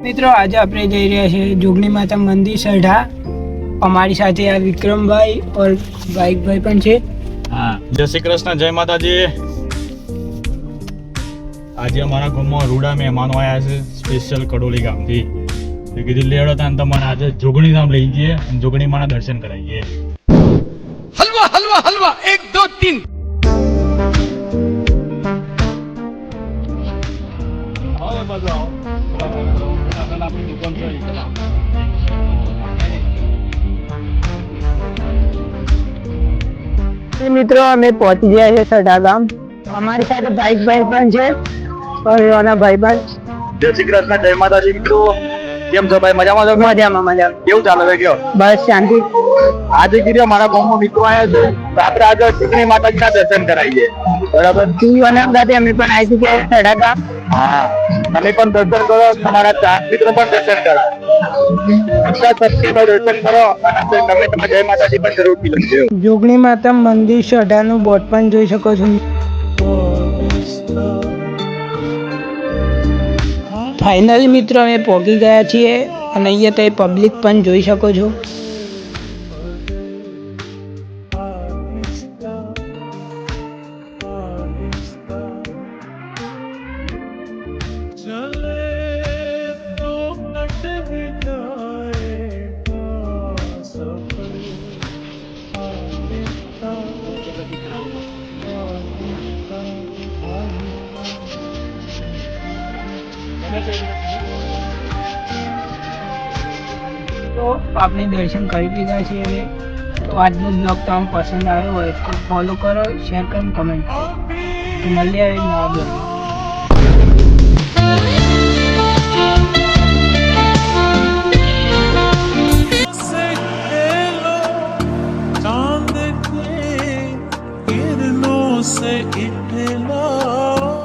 મિત્રો આજે આપણે જઈ રહ્યા છીએ જોગણી માતા મંદિર સરઢા। અમારી સાથે આ વિક્રમભાઈ और બાઈકભાઈ પણ છે। હા, જય શ્રી કૃષ્ણ, જય માતાજી। આજે અમારા ગામમાં રૂડા મહેમાનો આવ્યા છે સ્પેશિયલ કડોલી ગામથી। તો કીધું લેવડો તાન તમને આજે જોગણી ધામ લઈ જઈએ અને જોગણી માના દર્શન કરાવીએ। हलवा हलवा हलवा 1 2 3 આવો બાજુ આવો। આપણી દુકાન છે। મિત્રો અમે પહોંચી ગયા છે સરઢા ગામ। અમારી સાથે બાઈકભાઈ પણ છે और એના ભાઈબંધ। જય શ્રી કૃષ્ણ, જય માતાજી મિત્રો। કેમ છો ભાઈ, મજામાં છો? મજામાં। કેવું ચાલે છે કયો? બસ શાંતિ। આજે કીધું મારા ગામમાં મિત્રો આવ્યા છે તો આપણે આજે જોગણી માતાજીના દર્શન કરાવીએ, બરાબર? તું અને સાથે અમે પણ આવી ચૂક્યા છે સરઢા ગામ। હા, તમે પણ દર્શન કરો, તમારા ચાર મિત્રો પણ દર્શન કરો, બધા સત્યનો દર્શન કરો અને તમે જય માતાજી પણ જરૂરથી લખજો। જોગણી માતા મંદિર સરઢાનું બોર્ડ પણ જોઈ શકો છો। ફાઇનલી મિત્રો અમે પહોંચી ગયા છીએ અને અહીંયા તે પબ્લિક પણ જોઈ શકો છો। તો આપણે દર્શન કરી લીધા છે હવે। તો આજનો બ્લોગ તમને પસંદ આવ્યો હોય તો ફોલો કરો, શેર કરો, કમેન્ટ કરો। તો મળીએ હવે નવા બ્લોગ। चांद के किरणों से इठला